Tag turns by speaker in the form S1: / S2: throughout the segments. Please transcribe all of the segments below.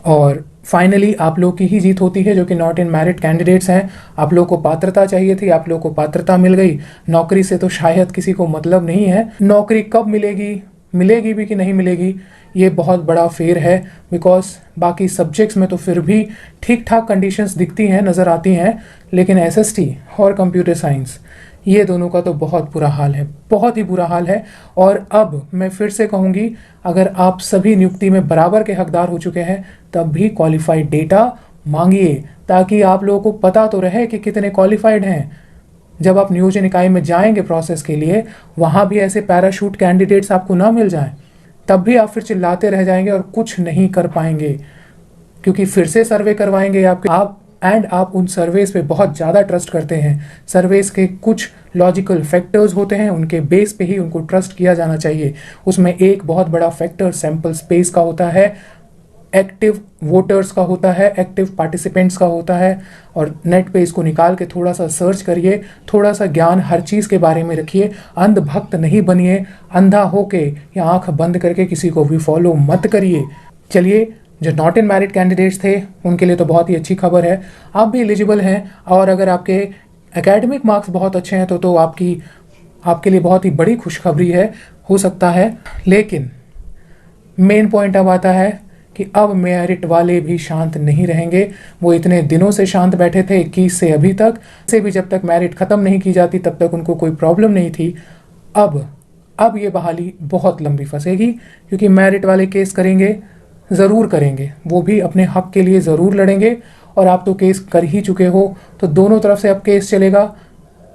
S1: और फाइनली आप लोग की ही जीत होती है जो कि नॉट इन मेरिट कैंडिडेट्स हैं। आप लोग को पात्रता चाहिए थी, आप लोग को पात्रता मिल गई। नौकरी से तो शायद किसी को मतलब नहीं है, नौकरी कब मिलेगी, मिलेगी भी कि नहीं मिलेगी, ये बहुत बड़ा फेर है। बिकॉज बाकी सब्जेक्ट्स में तो फिर भी ठीक ठाक कंडीशंस दिखती हैं, नज़र आती हैं, लेकिन एसएसटी और कंप्यूटर साइंस ये दोनों का तो बहुत बुरा हाल है, बहुत ही बुरा हाल है। और अब मैं फिर से कहूँगी, अगर आप सभी नियुक्ति में बराबर के हकदार हो चुके हैं तब भी क्वालिफाइड डेटा मांगिए, ताकि आप लोगों को पता तो रहे कि कितने क्वालिफाइड हैं। जब आप नियोजन इकाई में जाएंगे प्रोसेस के लिए, वहाँ भी ऐसे पैराशूट कैंडिडेट्स आपको ना मिल जाएं, तब भी आप फिर चिल्लाते रह जाएंगे और कुछ नहीं कर पाएंगे, क्योंकि फिर से सर्वे करवाएंगे आप उन सर्वेस पे बहुत ज़्यादा ट्रस्ट करते हैं। सर्वेस के कुछ लॉजिकल फैक्टर्स होते हैं, उनके बेस पे ही उनको ट्रस्ट किया जाना चाहिए। उसमें एक बहुत बड़ा फैक्टर सैंपल स्पेस का होता है, एक्टिव वोटर्स का होता है, एक्टिव पार्टिसिपेंट्स का होता है। और नेट पे इसको निकाल के थोड़ा सा सर्च करिए, थोड़ा सा ज्ञान हर चीज़ के बारे में रखिए। अंधभक्त नहीं बनिए, अंधा होके या आंख बंद करके किसी को भी फॉलो मत करिए। चलिए, जो नॉट इन मैरिट कैंडिडेट्स थे उनके लिए तो बहुत ही अच्छी खबर है, आप भी एलिजिबल हैं। और अगर आपके एकेडमिक मार्क्स बहुत अच्छे हैं तो आपके लिए बहुत ही बड़ी खुशखबरी है, हो सकता है। लेकिन मेन पॉइंट अब आता है कि अब मेरिट वाले भी शांत नहीं रहेंगे। वो इतने दिनों से शांत बैठे थे, 21 से अभी तक, से भी जब तक मेरिट ख़त्म नहीं की जाती तब तक उनको कोई प्रॉब्लम नहीं थी। अब ये बहाली बहुत लंबी फंसेगी, क्योंकि मेरिट वाले केस करेंगे, ज़रूर करेंगे, वो भी अपने हक के लिए ज़रूर लड़ेंगे। और आप तो केस कर ही चुके हो, तो दोनों तरफ से अब केस चलेगा।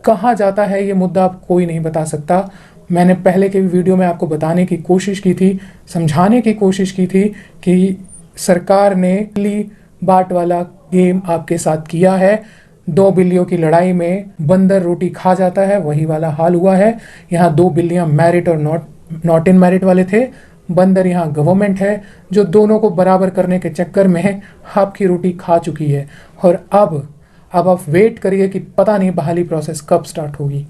S1: कहाँ जाता है ये मुद्दा अब कोई नहीं बता सकता। मैंने पहले के वीडियो में आपको बताने की कोशिश की थी, समझाने की कोशिश की थी कि सरकार ने बिल्ली बाट वाला गेम आपके साथ किया है। 2 बिल्लियों की लड़ाई में बंदर रोटी खा जाता है, वही वाला हाल हुआ है। यहाँ 2 बिल्लियाँ मेरिट और नॉट इन मेरिट वाले थे, बंदर यहाँ गवर्नमेंट है, जो दोनों को बराबर करने के चक्कर में आपकी रोटी खा चुकी है। और अब आप वेट करिए कि पता नहीं बहाली प्रोसेस कब स्टार्ट होगी,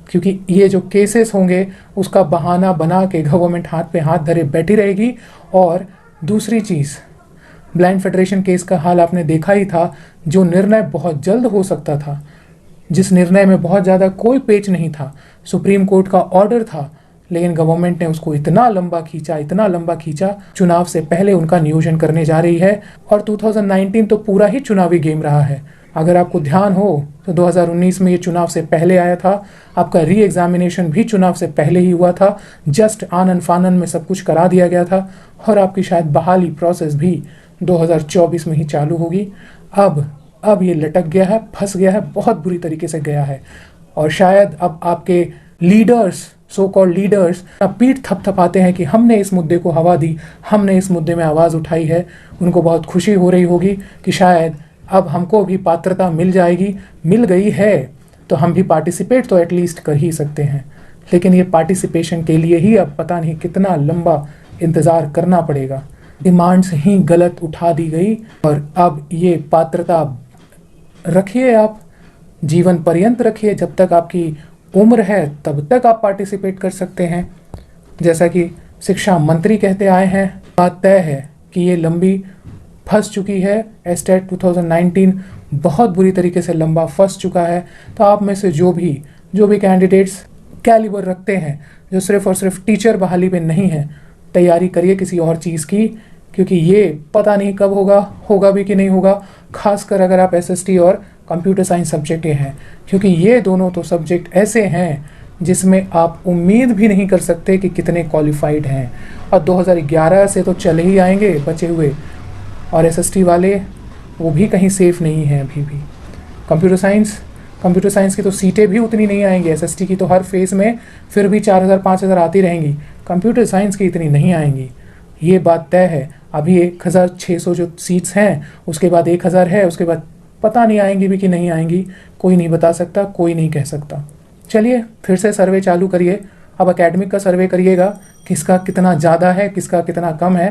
S1: क्योंकि ये जो केसेस होंगे उसका बहाना बना के गवर्नमेंट हाथ पे हाथ धरे बैठी रहेगी। और दूसरी चीज़, ब्लाइंड फेडरेशन केस का हाल आपने देखा ही था, जो निर्णय बहुत जल्द हो सकता था, जिस निर्णय में बहुत ज़्यादा कोई पेच नहीं था, सुप्रीम कोर्ट का ऑर्डर था, लेकिन गवर्नमेंट ने उसको इतना लंबा खींचा, चुनाव से पहले उनका नियोजन करने जा रही है। और 2019 तो पूरा ही चुनावी गेम रहा है। अगर आपको ध्यान हो तो 2019 में ये चुनाव से पहले आया था, आपका री एग्जामिनेशन भी चुनाव से पहले ही हुआ था, जस्ट आनन फानन में सब कुछ करा दिया गया था। और आपकी शायद बहाली प्रोसेस भी 2024 में ही चालू होगी। अब ये लटक गया है, फंस गया है, बहुत बुरी तरीके से गया है। और शायद अब आपके लीडर्स, सो कॉल्ड लीडर्स, पीठ थपथपाते हैं कि हमने इस मुद्दे को हवा दी, हमने इस मुद्दे में आवाज़ उठाई है। उनको बहुत खुशी हो रही होगी कि शायद अब हमको भी पात्रता मिल जाएगी, मिल गई है तो हम भी पार्टिसिपेट तो एटलीस्ट कर ही सकते हैं। लेकिन ये पार्टिसिपेशन के लिए ही अब पता नहीं कितना लंबा इंतज़ार करना पड़ेगा। डिमांड्स ही गलत उठा दी गई और अब ये पात्रता रखिए, आप जीवन पर्यंत रखिए, जब तक आपकी उम्र है तब तक आप पार्टिसिपेट कर सकते हैं। जैसा कि शिक्षा मंत्री कहते आए हैं, बात तय है कि ये लंबी फंस चुकी है। एस्टेट 2019 बहुत बुरी तरीके से लंबा फंस चुका है। तो आप में से जो भी कैंडिडेट्स कैलिबर रखते हैं, जो सिर्फ और सिर्फ टीचर बहाली पे नहीं है, तैयारी करिए किसी और चीज़ की, क्योंकि ये पता नहीं कब होगा भी कि नहीं होगा। खासकर अगर आप एसएसटी और कंप्यूटर साइंस सब्जेक्ट के हैं, क्योंकि ये दोनों तो सब्जेक्ट ऐसे हैं जिसमें आप उम्मीद भी नहीं कर सकते कि कितने क्वालिफाइड हैं। और 2011 से तो चले ही आएंगे बचे हुए, और एसएसटी वाले वो भी कहीं सेफ नहीं हैं अभी भी। कंप्यूटर साइंस की तो सीटें भी उतनी नहीं आएंगी। एसएसटी की तो हर फेज़ में फिर भी 4000-5000 आती रहेंगी, कंप्यूटर साइंस की इतनी नहीं आएंगी, ये बात तय है। अभी 1600 जो सीट्स हैं, उसके बाद 1000 है, उसके बाद पता नहीं आएंगी भी कि नहीं आएंगी, कोई नहीं बता सकता, कोई नहीं कह सकता। चलिए फिर से सर्वे चालू करिए। अब एकेडमिक का सर्वे करिएगा, किसका कितना ज़्यादा है, किसका कितना कम है।